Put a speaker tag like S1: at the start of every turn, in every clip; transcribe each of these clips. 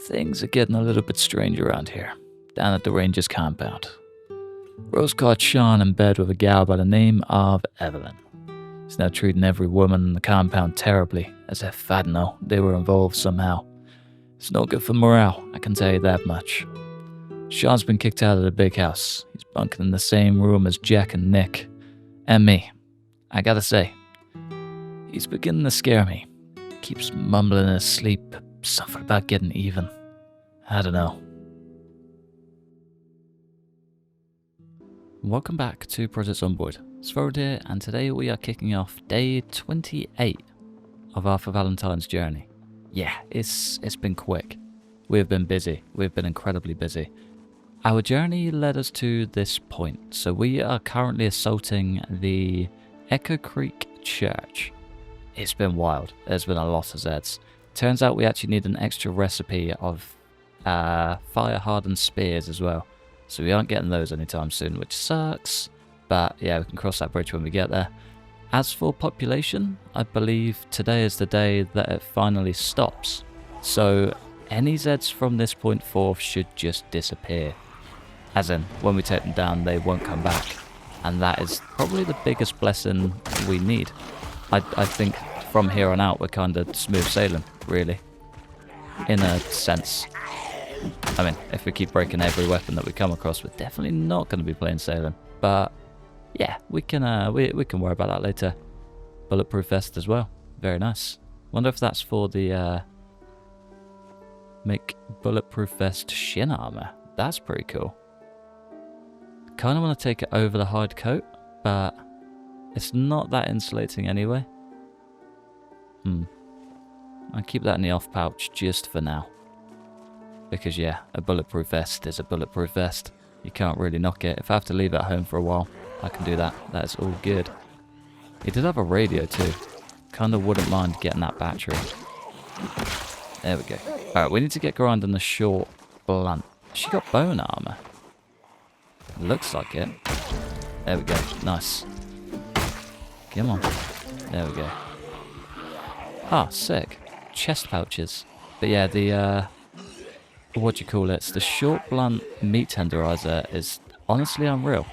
S1: Things are getting a little bit strange around here, down at the Rangers compound. Rose caught Sean in bed with a gal by the name of Evelyn. He's now treating every woman in the compound terribly, as if, I don't know, they were involved somehow. It's not good for morale, I can tell you that much. Sean's been kicked out of the big house. He's bunking in the same room as Jack and Nick. And me. I gotta say, he's beginning to scare me. Keeps mumbling in his sleep, something about getting even. I don't know. Welcome back to Project Zomboid. It's Zomboid here, and today we are kicking off day 28 of our For Valentine's journey. Yeah, it's been quick. We have been busy. We've been incredibly busy. Our journey led us to this point, so we are currently assaulting the Echo Creek Church. It's been wild. There's been a lot of Zeds. Turns out we actually need an extra recipe of fire-hardened spears as well. So we aren't getting those anytime soon, which sucks. But yeah, we can cross that bridge when we get there. As for population, I believe today is the day that it finally stops. So any Zeds from this point forth should just disappear. As in, when we take them down, they won't come back. And that is probably the biggest blessing we need. I think from here on out, we're kind of smooth sailing, really. In a sense. I mean, if we keep breaking every weapon that we come across, we're definitely not going to be plain sailing. But yeah, we can worry about that later. Bulletproof vest as well. Very nice. Wonder if that's for the make bulletproof vest shin armor. That's pretty cool. Kind of want to take it over the hide coat, but it's not that insulating anyway. I'll keep that in the off pouch just for now. Because yeah, a bulletproof vest is a bulletproof vest. You can't really knock it. If I have to leave it at home for a while, I can do that. That is all good. He did have a radio too. Kind of wouldn't mind getting that battery. There we go. Alright, we need to get grinding the short blunt. She got bone armor. Looks like it. There we go. Nice. Come on. There we go. Ah, sick. Chest pouches. But yeah, the what do you call it? It's the short blunt meat tenderiser is honestly unreal.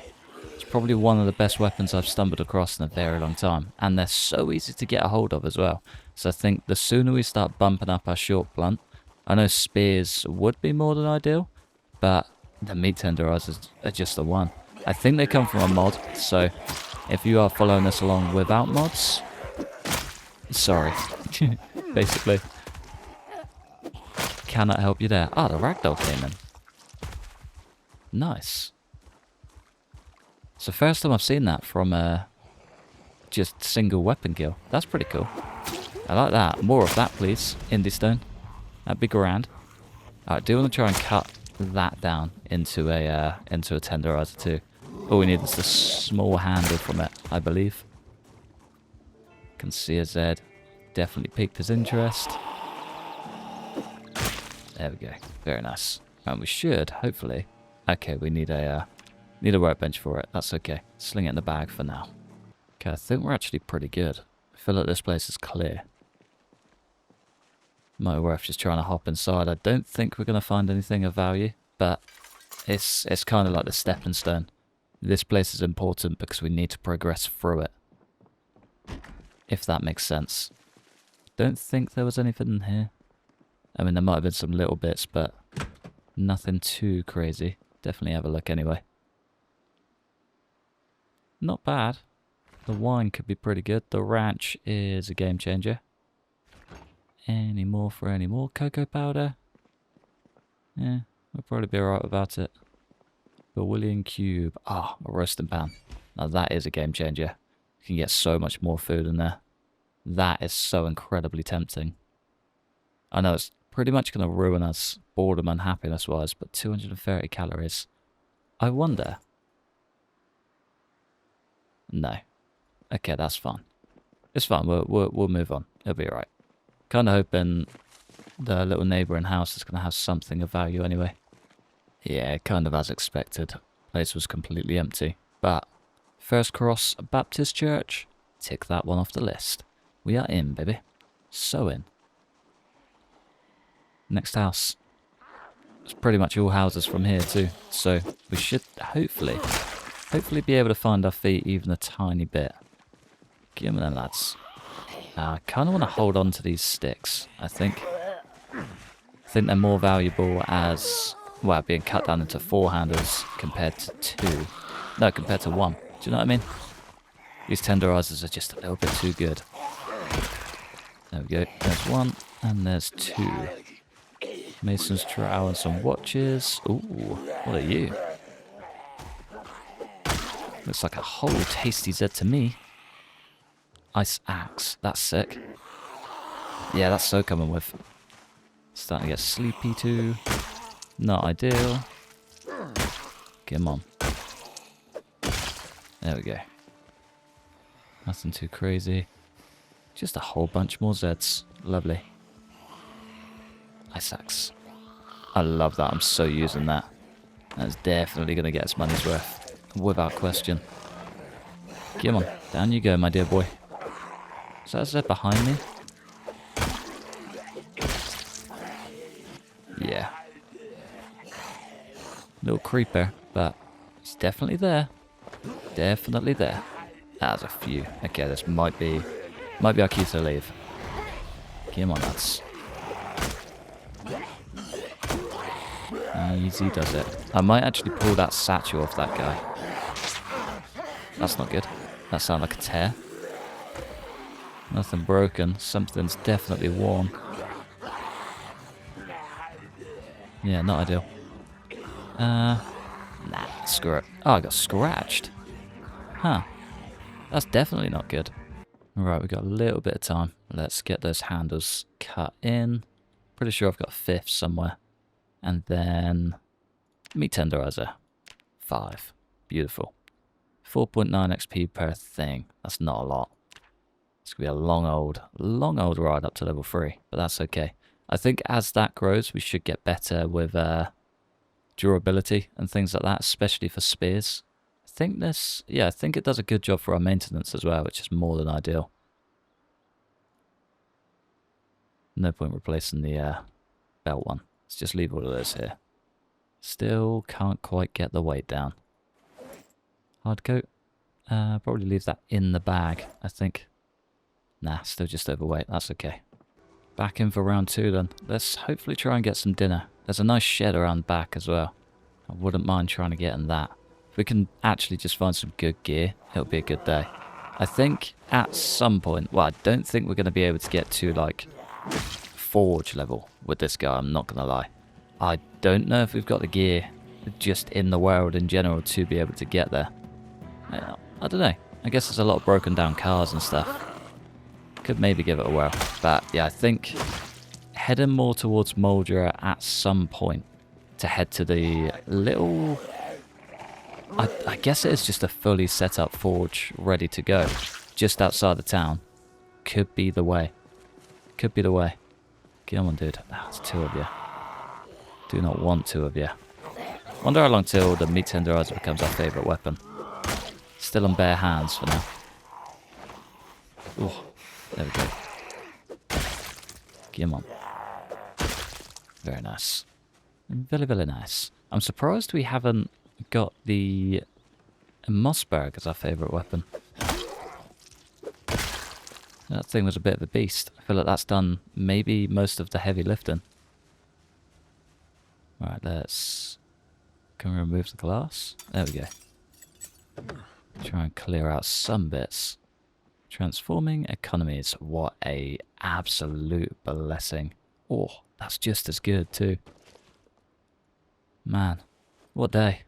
S1: It's probably one of the best weapons I've stumbled across in a very long time. And they're so easy to get a hold of as well. So I think the sooner we start bumping up our short blunt, I know spears would be more than ideal, but the meat tenderisers are just the one. I think they come from a mod, so if you are following this along without mods, sorry, basically. Cannot help you there. Ah, the ragdoll came in. Nice. It's the first time I've seen that from just single weapon kill. That's pretty cool. I like that. More of that, please. Indie stone. That'd be grand. I do want to try and cut that down into a tenderizer too. All we need is the small handle from it, I believe. Can see a Z. Definitely piqued his interest. There we go. Very nice. And we should, hopefully. Okay, we need a workbench for it. That's okay. Sling it in the bag for now. Okay, I think we're actually pretty good. I feel like this place is clear. Might be worth just trying to hop inside. I don't think we're going to find anything of value, but it's kind of like the stepping stone. This place is important because we need to progress through it. If that makes sense. Don't think there was anything in here. I mean, there might have been some little bits, but nothing too crazy. Definitely have a look anyway. Not bad. The wine could be pretty good. The ranch is a game changer. Any more for any more cocoa powder? Yeah, we'll probably be alright without it. Bawillion cube. Ah, a roasting pan. Now that is a game changer. You can get so much more food in there. That is so incredibly tempting. I know it's pretty much going to ruin us boredom and happiness wise, but 230 calories. I wonder. No. Okay, that's fine. It's fine. We'll move on. It'll be alright. Kind of hoping the little neighbouring house is going to have something of value anyway. Yeah, kind of as expected. Place was completely empty. But First Cross Baptist Church, tick that one off the list. We are in, baby. So in. Next house. It's pretty much all houses from here too. So we should hopefully be able to find our feet even a tiny bit. Give me them, lads. I kind of want to hold on to these sticks, I think. I think they're more valuable as, well, being cut down into 4 handles compared to 2. No, compared to 1. Do you know what I mean? These tenderizers are just a little bit too good. There we go. There's 1, and there's 2. Mason's trowel and some watches. Ooh, what are you? Looks like a whole tasty Z to me. Ice axe. That's sick. Yeah, that's so coming with. Starting to get sleepy too. Not ideal. Come on. There we go. Nothing too crazy. Just a whole bunch more Zeds. Lovely. Ice axe. I love that. I'm so using that. That's definitely going to get us money's worth. Without question. Come on. Down you go, my dear boy. Is that a Zed behind me? Yeah. Little creeper, but it's definitely there. Definitely there. That's a few. Okay, this might be our cue to leave. Come on, lads. Easy does it. I might actually pull that satchel off that guy. That's not good. That sounded like a tear. Nothing broken. Something's definitely worn. Yeah, not ideal. Nah, screw it. Oh, I got scratched. Huh. That's definitely not good. Right, we've got a little bit of time. Let's get those handles cut in. Pretty sure I've got a 5th somewhere. And then meat tenderizer. 5. Beautiful. 4.9 XP per thing. That's not a lot. It's going to be a long old ride up to level 3. But that's okay. I think as that grows, we should get better with durability and things like that, especially for spears. I think I think it does a good job for our maintenance as well, which is more than ideal. No point replacing the belt one. Let's just leave all of those here. Still can't quite get the weight down. Hard coat. Probably leave that in the bag, I think. Nah, still just overweight. That's okay. Back in for round 2 then. Let's hopefully try and get some dinner. There's a nice shed around back as well. I wouldn't mind trying to get in that. If we can actually just find some good gear, it'll be a good day. I think at some point, well, I don't think we're going to be able to get to like forge level with this guy, I'm not going to lie. I don't know if we've got the gear just in the world in general to be able to get there. I don't know. I guess there's a lot of broken down cars and stuff. Could maybe give it a whirl. But yeah, I think heading more towards Moldra at some point to head to the little... I guess it is just a fully set up forge ready to go. Just outside the town. Could be the way. Could be the way. Come on, dude. That's 2 of you. Do not want 2 of you. Wonder how long till the meat tenderizer becomes our favourite weapon. Still on bare hands for now. Ooh, there we go. Come on. Very nice. Very, very nice. I'm surprised we haven't got the Mossberg as our favourite weapon. That thing was a bit of a beast. I feel like that's done maybe most of the heavy lifting. Right, let's... Can we remove the glass? There we go. Try and clear out some bits. Transforming economies. What a absolute blessing. Oh, that's just as good too. Man, what a day.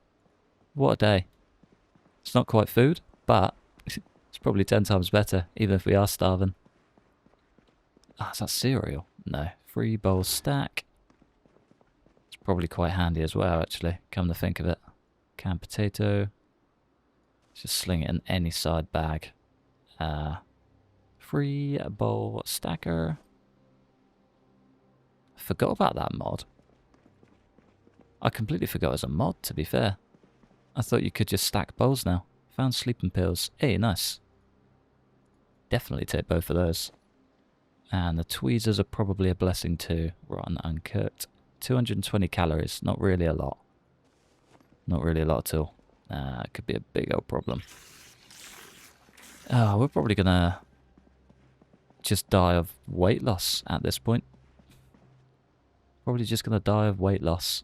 S1: What a day. It's not quite food, but it's probably 10 times better, even if we are starving. Ah, is that cereal? No. 3 bowl stack. It's probably quite handy as well, actually, come to think of it. Canned potato. Just sling it in any side bag. 3 bowl stacker. Forgot about that mod. I completely forgot it was a mod, to be fair. I thought you could just stack bowls now. Found sleeping pills. Hey, nice. Definitely take both of those. And the tweezers are probably a blessing too. Rotten uncooked. 220 calories. Not really a lot. Not really a lot at all. It could be a big old problem. We're probably gonna just die of weight loss at this point. Probably just gonna die of weight loss.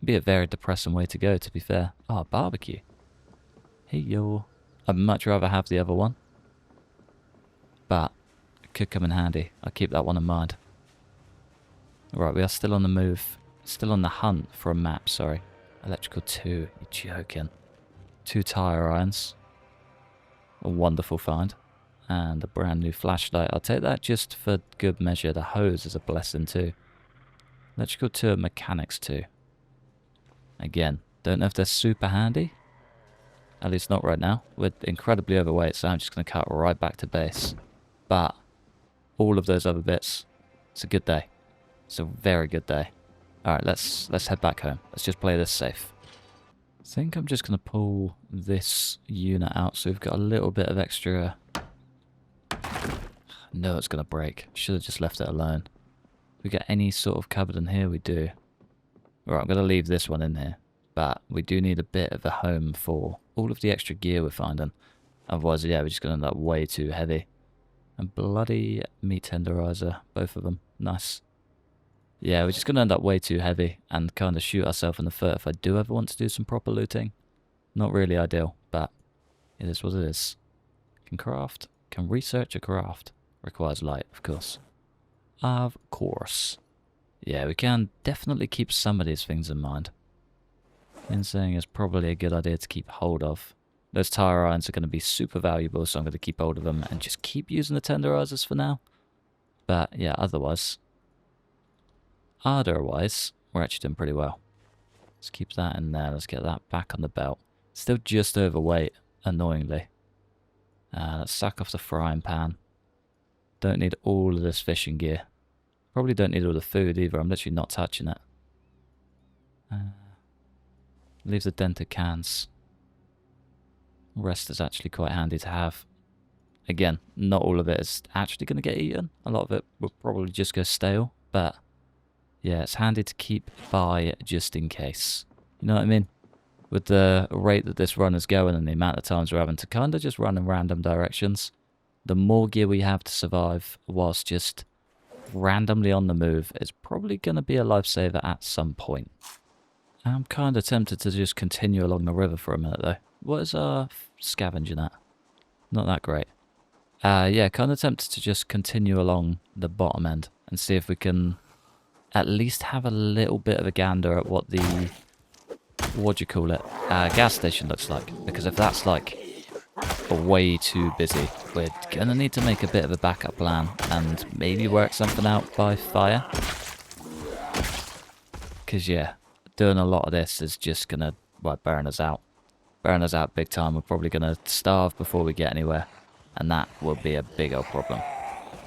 S1: Be a very depressing way to go, to be fair. Oh, barbecue. Hey, yo. I'd much rather have the other one. But it could come in handy. I'll keep that one in mind. Right, we are still on the move. Still on the hunt for a map, sorry. Electrical 2, you're joking. 2 tire irons. A wonderful find. And a brand new flashlight. I'll take that just for good measure. The hose is a blessing too. Electrical 2 and mechanics 2. Again, don't know if they're super handy. At least not right now. We're incredibly overweight, so I'm just going to cut right back to base. But all of those other bits, it's a good day. It's a very good day. Alright, let's head back home. Let's just play this safe. I think I'm just going to pull this unit out so we've got a little bit of extra... No, it's going to break. Should have just left it alone. If we get any sort of cupboard in here, we do. Right, I'm going to leave this one in here. But we do need a bit of a home for all of the extra gear we're finding. Otherwise, yeah, we're just going to end up way too heavy. And bloody meat tenderiser, both of them. Nice. Yeah, we're just going to end up way too heavy and kind of shoot ourselves in the foot if I do ever want to do some proper looting. Not really ideal, but it is what it is. Can craft, can research a craft. Requires light, of course. Of course. Yeah, we can definitely keep some of these things in mind. Insaying is probably a good idea to keep hold of. Those tire irons are going to be super valuable, so I'm going to keep hold of them and just keep using the tenderizers for now. But yeah, otherwise, we're actually doing pretty well. Let's keep that in there. Let's get that back on the belt. Still just overweight, annoyingly. Let's sack off the frying pan. Don't need all of this fishing gear. Probably don't need all the food either. I'm literally not touching it. Leave the dented cans. Rest is actually quite handy to have. Again, not all of it is actually going to get eaten. A lot of it will probably just go stale. But yeah, it's handy to keep by just in case. You know what I mean? With the rate that this run is going and the amount of times we're having to kind of just run in random directions, the more gear we have to survive whilst just randomly on the move is probably going to be a lifesaver at some point. I'm kind of tempted to just continue along the river for a minute though. What is our scavenging at? Not that great. Yeah, kind of tempted to just continue along the bottom end and see if we can at least have a little bit of a gander at what the, what do you call it, gas station looks like. Because if that's like way too busy, we're going to need to make a bit of a backup plan and maybe work something out by fire. Because yeah, doing a lot of this is just going to, well, burn us out. Burn us out big time. We're probably going to starve before we get anywhere. And that will be a big old problem.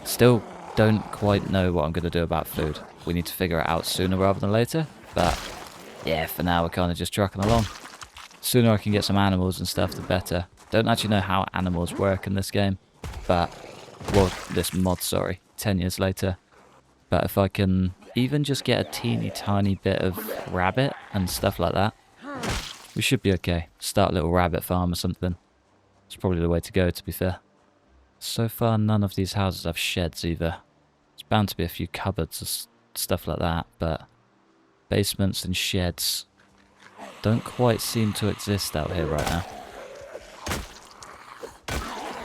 S1: Still don't quite know what I'm going to do about food. We need to figure it out sooner rather than later. But yeah, for now we're kind of just trucking along. Sooner I can get some animals and stuff, the better. Don't actually know how animals work in this game. But, well, this mod, sorry, 10 years later. But if I can even just get a teeny tiny bit of rabbit and stuff like that, we should be okay. Start a little rabbit farm or something. It's probably the way to go, to be fair. So far, none of these houses have sheds either. There's bound to be a few cupboards or stuff like that, but basements and sheds don't quite seem to exist out here right now.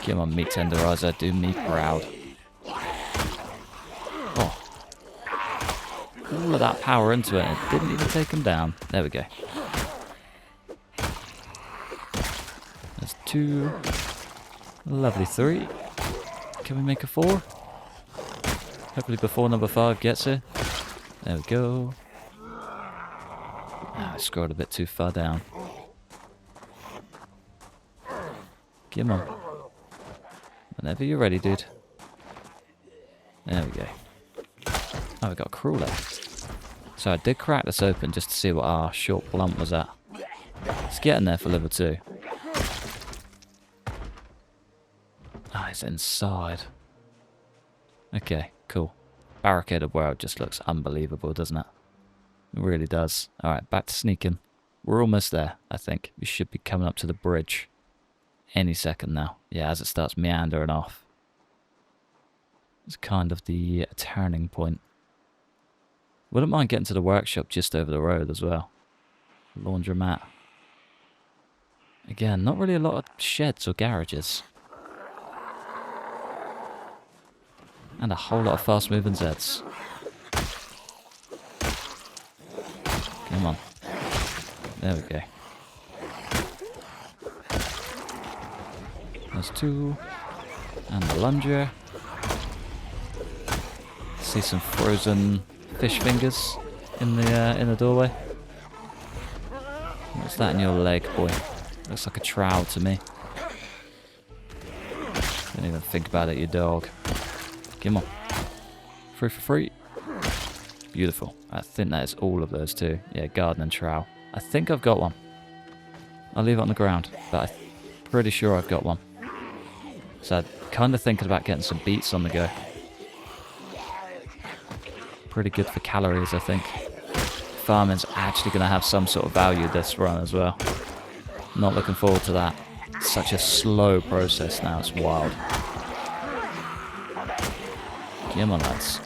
S1: Come on, meat tenderizer, do me proud. Oh. All of that power into it, and it didn't even take him down. There we go. There's 2. Lovely 3. Can we make a 4? Hopefully before number 5 gets here. There we go. I scrolled a bit too far down. Come on. Whenever you're ready, dude. There we go. Oh, we got a crawler. So I did crack this open just to see what our short blunt was at. It's getting there for level 2. Ah, it's inside. Okay, cool. Barricaded world just looks unbelievable, doesn't it? It really does. Alright, back to sneaking. We're almost there, I think. We should be coming up to the bridge any second now. Yeah, as it starts meandering off. It's kind of the turning point. Wouldn't mind getting to the workshop just over the road as well. Laundromat. Again, not really a lot of sheds or garages. And a whole lot of fast-moving Zeds. Come on. There we go. There's two. And the plunger. See some frozen fish fingers in the doorway. What's that in your leg, boy? Looks like a trowel to me. Don't even think about it, you dog. Come on. Free for free. Beautiful. I think that is all of those too. Yeah, garden and trowel. I think I've got one. I'll leave it on the ground, but I'm pretty sure I've got one. So I'm kind of thinking about getting some beets on the go. Pretty good for calories, I think. Farming's actually going to have some sort of value this run as well. Not looking forward to that. It's such a slow process now, it's wild. Come on, lads.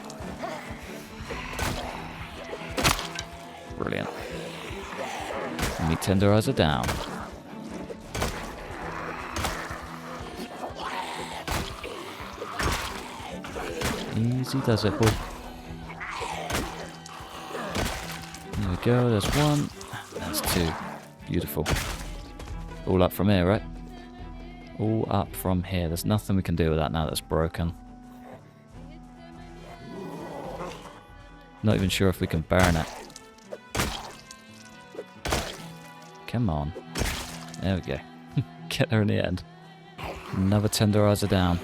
S1: Brilliant. Meat tenderiser down. Easy does it, boy. There we go, there's one. That's two. Beautiful. All up from here, right? All up from here. There's nothing we can do with that now that's broken. Not even sure if we can burn it. Come on. There we go. Get there in the end. Another tenderizer down.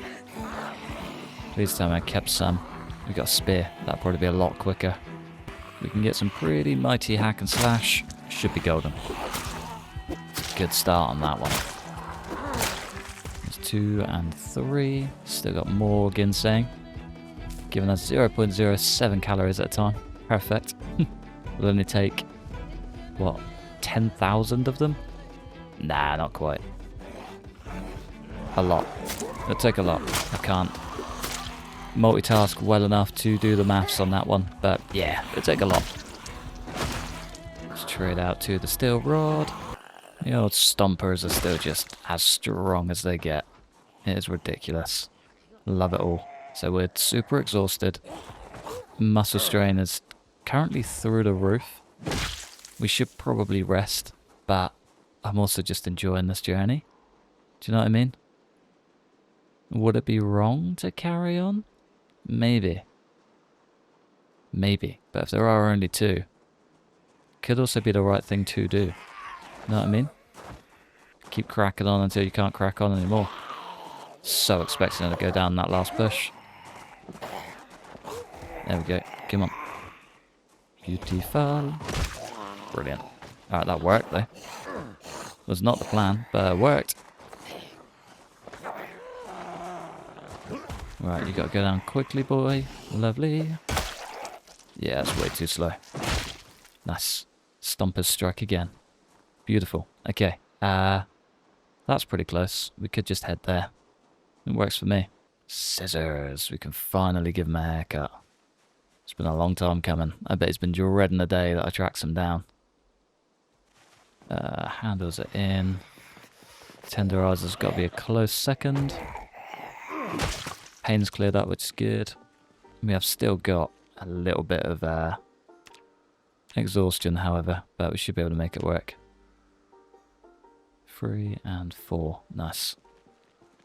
S1: Please tell me I kept some. We got a spear. That'll probably be a lot quicker. We can get some pretty mighty hack and slash. Should be golden. It's a good start on that one. There's 2 and 3. Still got more ginseng. Giving us 0.07 calories at a time. Perfect. Will only take, what, 10,000 of them? Nah, not quite. A lot. It'll take a lot. I can't multitask well enough to do the maths on that one, but yeah, it'll take a lot. Let's trade out to the steel rod. The old stompers are still just as strong as they get. It is ridiculous. Love it all. So we're super exhausted. Muscle strain is currently through the roof. We should probably rest, but I'm also just enjoying this journey. Do you know what I mean? Would it be wrong to carry on? Maybe. Maybe. But if there are only 2, could also be the right thing to do. You know what I mean? Keep cracking on until you can't crack on anymore. So expecting it to go down that last push. There we go. Come on. Beautiful. Brilliant. Alright, that worked though. Was not the plan, but it worked. Right, you gotta go down quickly, boy. Lovely. Yeah, that's way too slow. Nice. Stompers strike again. Beautiful. Okay. That's pretty close. We could just head there. It works for me. Scissors. We can finally give him a haircut. It's been a long time coming. I bet he's been dreading the day that I tracks him down. Handles are in. Tenderizer's got to be a close second. Pain's cleared up, which is good. We have still got a little bit of exhaustion, however, but we should be able to make it work. 3 and 4. Nice.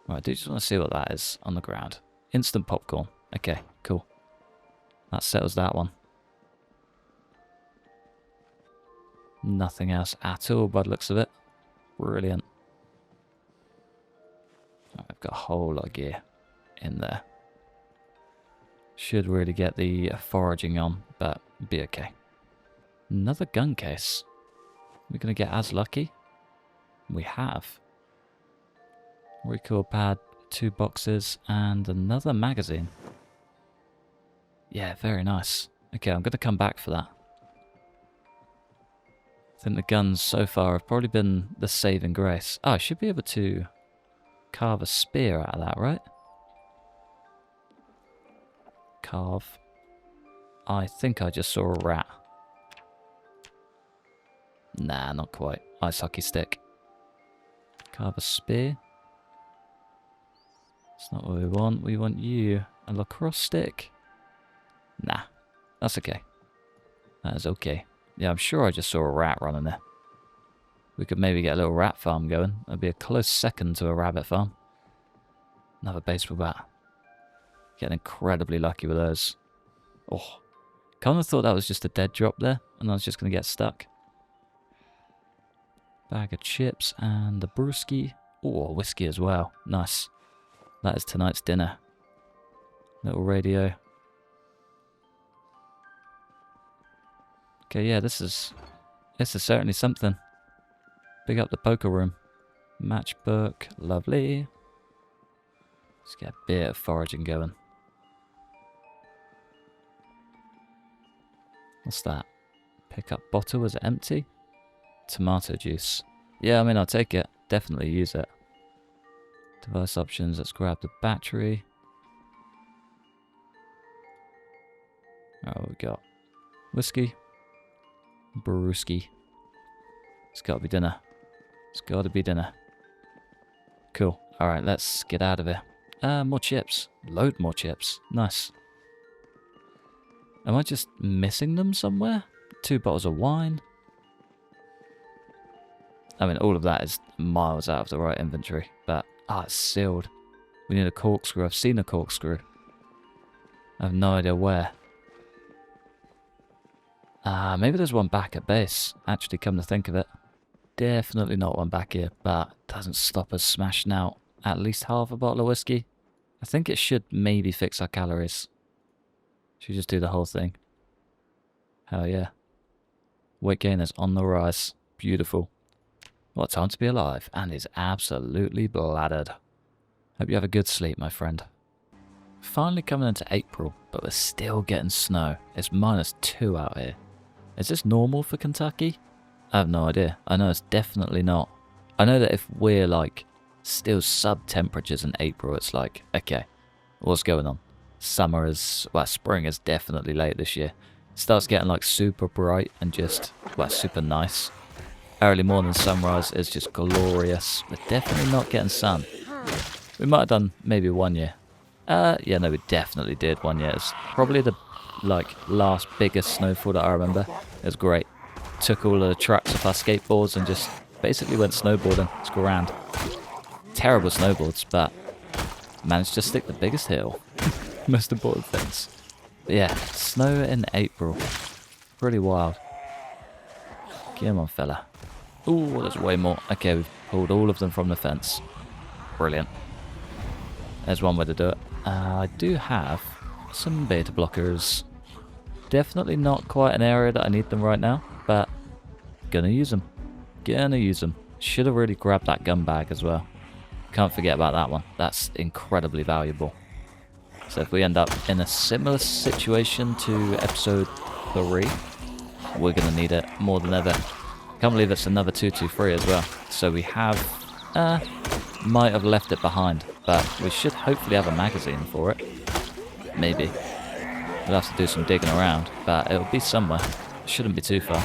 S1: Right, I do just want to see what that is on the ground. Instant popcorn. Okay, cool. That settles that one. Nothing else at all by the looks of it. Brilliant. I've got a whole lot of gear in there. Should really get the foraging on, but be okay. Another gun case. We're going to get as lucky? We have. Recoil pad, 2 boxes, and another magazine. Yeah, very nice. Okay, I'm going to come back for that. I think the guns so far have probably been the saving grace. Oh, I should be able to carve a spear out of that, right? Carve. I think I just saw a rat. Nah, not quite. Ice hockey stick. Carve a spear. It's not what we want. We want you. A lacrosse stick. Nah, that's okay. That is okay. Yeah, I'm sure I just saw a rat running there. We could maybe get a little rat farm going. That'd be a close second to a rabbit farm. Another baseball bat. Getting incredibly lucky with those. Oh, kind of thought that was just a dead drop there, and I was just going to get stuck. Bag of chips and the brewski. Oh, whiskey as well. Nice. That is tonight's dinner. Little radio. Okay, yeah, this is certainly something. Big up the poker room. Matchbook, lovely. Let's get a bit of foraging going. What's that? Pick up bottle, is it empty? Tomato juice. Yeah, I mean, I'll take it. Definitely use it. Device options, let's grab the battery. Oh, we got whiskey. Brewski. It's gotta be dinner. It's gotta be dinner. Cool. Alright, let's get out of here. More chips. Load more chips. Nice. Am I just missing them somewhere? 2 bottles of wine. I mean, all of that is miles out of the right inventory. But, it's sealed. We need a corkscrew. I've seen a corkscrew. I have no idea where. Maybe there's one back at base. Actually, come to think of it. Definitely not one back here, but doesn't stop us smashing out at least half a bottle of whiskey. I think it should maybe fix our calories. Should we just do the whole thing? Hell yeah. Weight gain is on the rise. Beautiful. What time to be alive, and is absolutely bladdered. Hope you have a good sleep, my friend. Finally coming into April, but we're still getting snow. It's -2 out here. Is this normal for Kentucky? I have no idea. I know it's definitely not. I know that if we're like still sub temperatures in April, it's like, okay, what's going on? Summer is, well, spring is definitely late this year. It starts getting like super bright and just, well, super nice. Early morning sunrise is just glorious. We're definitely not getting sun. We might have done maybe 1 year. Yeah, no, we definitely did 1 year. It's probably the last biggest snowfall that I remember. It was great. Took all the tracks off our skateboards and just basically went snowboarding. It's grand. Terrible snowboards, but managed to stick the biggest hill. Most important things. But yeah, snow in April. Pretty wild. Come on, fella. Ooh, there's way more. Okay, we've pulled all of them from the fence. Brilliant. There's one way to do it. I do have some beta blockers. Definitely not quite an area that I need them right now, but gonna use them. Gonna use them. Should have really grabbed that gun bag as well. Can't forget about that one. That's incredibly valuable. So if we end up in a similar situation to episode 3, we're gonna need it more than ever. Can't believe it's another 223 as well. So we have, might have left it behind, but we should hopefully have a magazine for it. Maybe. We'll have to do some digging around, but it'll be somewhere. Shouldn't be too far.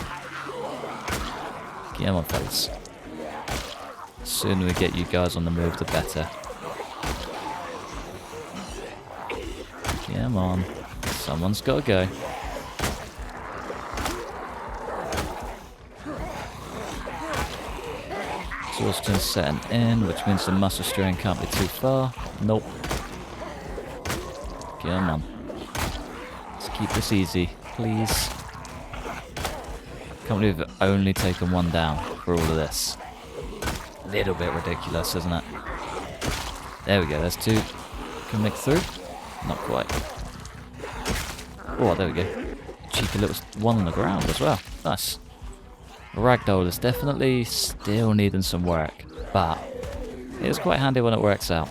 S1: Come on, fellas. The sooner we get you guys on the move, the better. Come on. Someone's got to go. Exhaustion setting in, which means the muscle strain can't be too far. Nope. Come on. Let's keep this easy, please. Can't believe we've only taken one down for all of this. Little bit ridiculous, isn't it? There we go, there's 2. Can we make through? Not quite. Oh, there we go. Cheeky little one on the ground as well. Nice. Ragdoll is definitely still needing some work, but it's quite handy when it works out.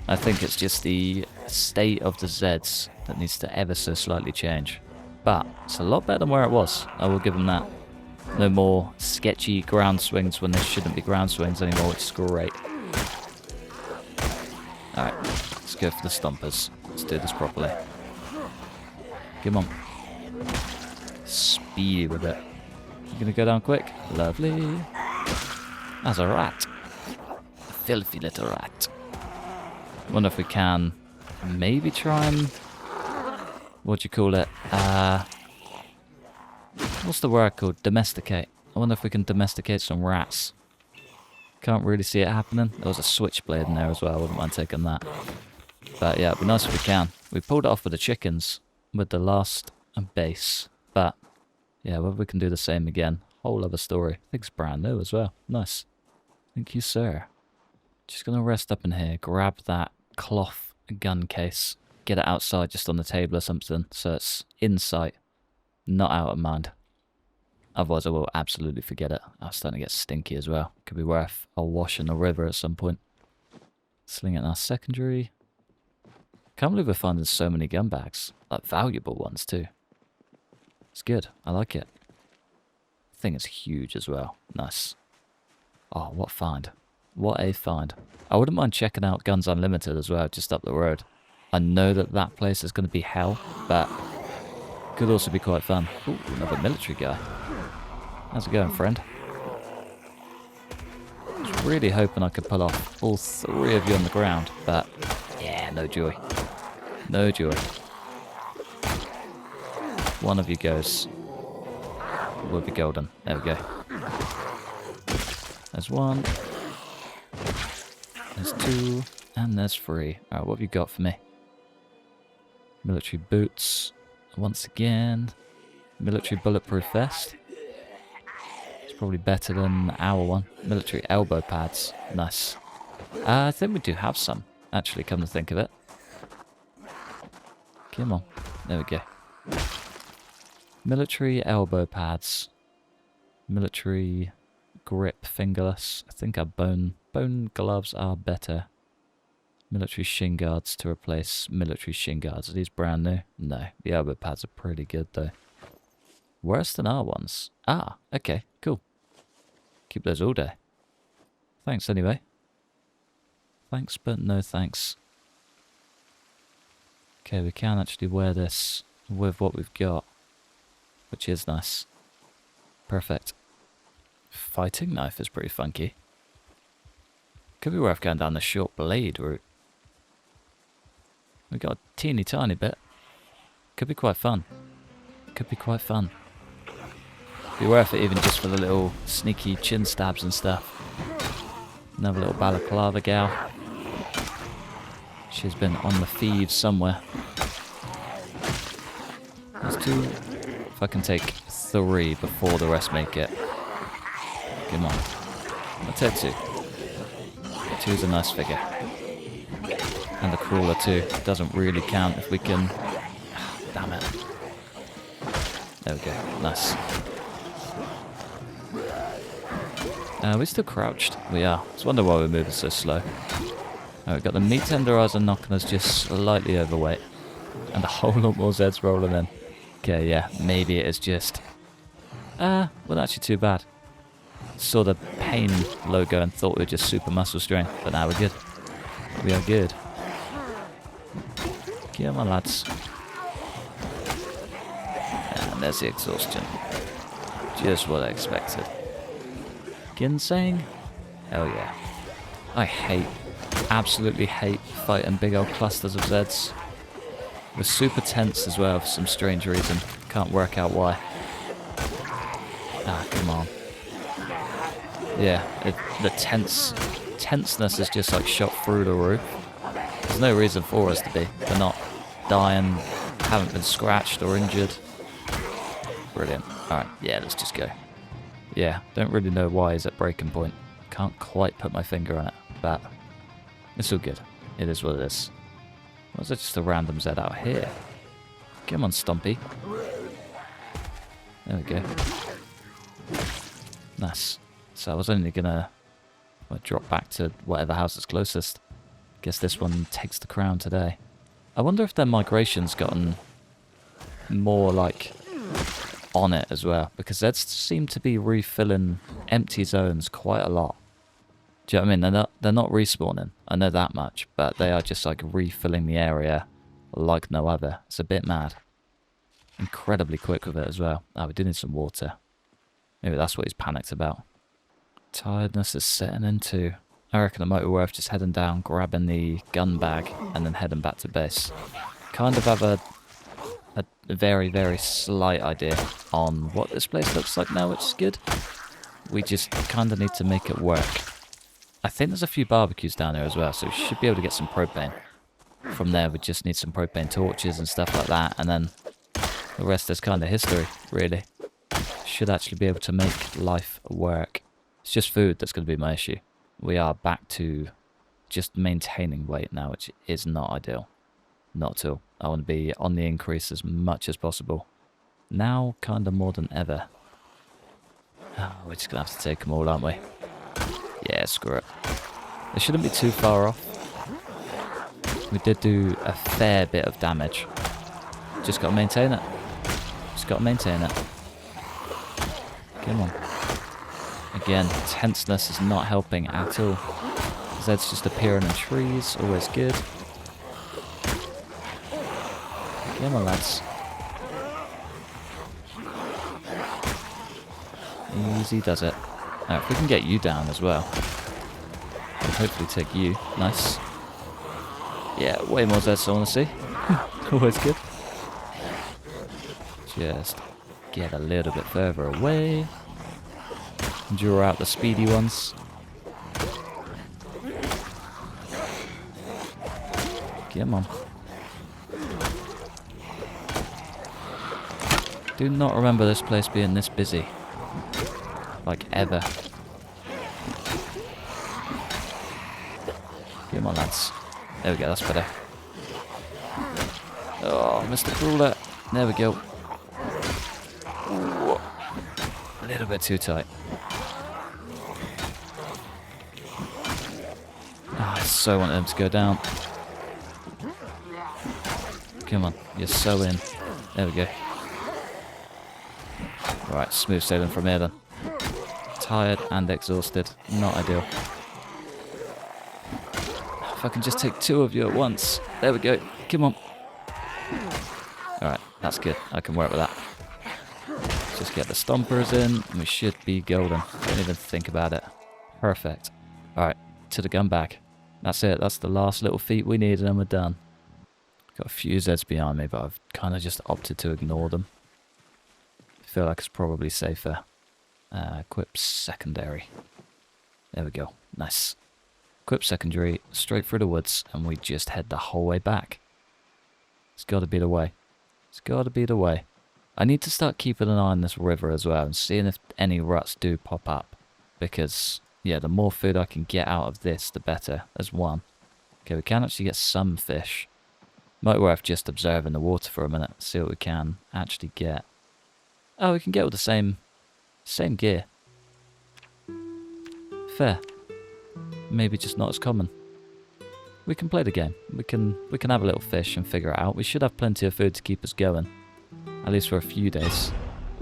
S1: I think it's just the state of the Zeds that needs to ever so slightly change. But it's a lot better than where it was. I will give them that. No more sketchy ground swings when there shouldn't be ground swings anymore, which is great. Alright, let's go for the stompers. Let's do this properly. Come on. Speedy with it. You gonna go down quick? Lovely. That's a rat. A filthy little rat. Wonder if we can maybe try and... what do you call it? What's the word called? Domesticate. I wonder if we can domesticate some rats. Can't really see it happening. There was a switchblade in there as well. I wouldn't mind taking that. But yeah, it'd be nice if we can. We pulled it off with the chickens with the last base. But yeah, whether we can do the same again. Whole other story. I think it's brand new as well. Nice. Thank you, sir. Just going to rest up in here. Grab that cloth gun case. Get it outside just on the table or something. So it's in sight. Not out of mind. Otherwise I will absolutely forget it. I'm starting to get stinky as well. Could be worth a wash in the river at some point. Sling it in our secondary. Can't believe we're finding so many gun bags. Like valuable ones too. It's good. I like it. The thing is huge as well. Nice. Oh, what find. What a find. I wouldn't mind checking out Guns Unlimited as well, just up the road. I know that that place is going to be hell, but could also be quite fun. Ooh, another military guy. How's it going, friend? I was really hoping I could pull off all three of you on the ground, but yeah, no joy. No joy. One of you goes. Will be golden. There we go. There's one. There's two. And there's three. Alright, what have you got for me? Military boots. Once again. Military bulletproof vest. It's probably better than our one. Military elbow pads. Nice. I think we do have some, actually, come to think of it. Come on. There we go. Military elbow pads. Military grip fingerless. I think our bone gloves are better. Military shin guards to replace military shin guards. Are these brand new? No. The elbow pads are pretty good though. Worse than our ones. Ah, okay, cool. Keep those all day. Thanks anyway. Thanks, but no thanks. Okay, we can actually wear this with what we've got, which is nice. Perfect. Fighting knife is pretty funky. Could be worth going down the short blade route. We got a teeny tiny bit. Could be quite fun. Could be quite fun. Be worth it even just for the little sneaky chin stabs and stuff. Another little balaclava gal. She's been on the thieves somewhere. There's two. If I can take three before the rest make it. Come on. I'll take two. Two's a nice figure. And the crawler too. Doesn't really count if we can... Damn it. There we go. Nice. We're still crouched. We are. I wonder why we're moving so slow. We've got the meat tenderiser knocking us just slightly overweight. And a whole lot more Zeds rolling in. Okay, yeah. Maybe it is just... well, actually too bad. Saw the pain logo and thought we were just super muscle strain. But now we're good. We are good. Come on, lads. And there's the exhaustion. Just what I expected. Ginseng? Hell yeah. I absolutely hate fighting big old clusters of Zeds. We're super tense as well for some strange reason. Can't work out why. Ah, come on. Yeah, the tenseness is just like shot through the roof. There's no reason for us to be. They're not dying, haven't been scratched or injured. Brilliant. Alright, yeah, let's just go. Yeah, don't really know why he's at breaking point. Can't quite put my finger on it, but it's all good. It is what it is. Was it just a random Z out here? Come on, Stompy. There we go. Nice. So I was only gonna drop back to whatever house is closest. Guess this one takes the crown today. I wonder if their migration's gotten more like on it as well, because they seem to be refilling empty zones quite a lot. Do you know what I mean? They're not respawning, I know that much, but they are just like refilling the area like no other. It's a bit mad. Incredibly quick with it as well. Oh, we do need some water. Maybe that's what he's panicked about. Tiredness is setting in too. I reckon I might be worth just heading down, grabbing the gun bag, and then heading back to base. Kind of have a very, very slight idea on what this place looks like now, which is good. We just kind of need to make it work. I think there's a few barbecues down there as well, so we should be able to get some propane. From there, we just need some propane torches and stuff like that, and then the rest is kind of history, really. Should actually be able to make life work. It's just food that's going to be my issue. We are back to just maintaining weight now, which is not ideal. Not at all. I want to be on the increase as much as possible. Now, kind of more than ever. Oh, we're just going to have to take them all, aren't we? Yeah, screw it. They shouldn't be too far off. We did do a fair bit of damage. Just got to maintain it. Just got to maintain it. Come on. Again, tenseness is not helping at all. Zed's just appearing in trees, always good. Come on, lads. Easy does it. Now, if we can get you down as well, we'll hopefully take you. Nice. Yeah, way more Zeds I want to see. Always good. Just get a little bit further away. Draw out the speedy ones. Come on. Do not remember this place being this busy. Like ever. Come on, lads. There we go, that's better. Oh, Mr. Crawler. There we go. Ooh. A little bit too tight. Oh, I so want him to go down. Come on, you're so in. There we go. Right, smooth sailing from here then. Tired and exhausted. Not ideal. If I can just take two of you at once. There we go. Come on. Alright, that's good. I can work with that. Let's just get the stompers in, and we should be golden. Don't even think about it. Perfect. Alright, to the gun bag. That's it. That's the last little feat we need, and we're done. Got a few Zeds behind me, but I've kind of just opted to ignore them. I feel like it's probably safer. Equip secondary. There we go. Nice. Equip secondary, straight through the woods, and we just head the whole way back. It's got to be the way. It's got to be the way. I need to start keeping an eye on this river as well and seeing if any ruts do pop up. Because, yeah, the more food I can get out of this, the better. There's one. Okay, we can actually get some fish. Might be worth just observing the water for a minute, see what we can actually get. Oh, we can get all the same gear. Fair. Maybe just not as common. We can play the game. We can have a little fish and figure it out. We should have plenty of food to keep us going. At least for a few days.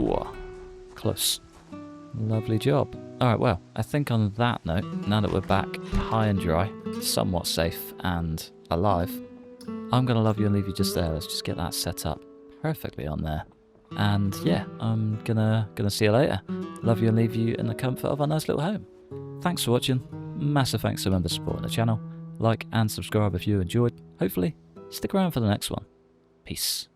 S1: Ooh, close. Lovely job. Alright, well, I think on that note, now that we're back high and dry, somewhat safe and alive, I'm going to love you and leave you just there. Let's just get that set up perfectly on there. And yeah, I'm gonna see you later. Love you and leave you in the comfort of our nice little home. Thanks for watching. Massive thanks to members supporting the channel. Like and subscribe if you enjoyed. Hopefully, stick around for the next one. Peace.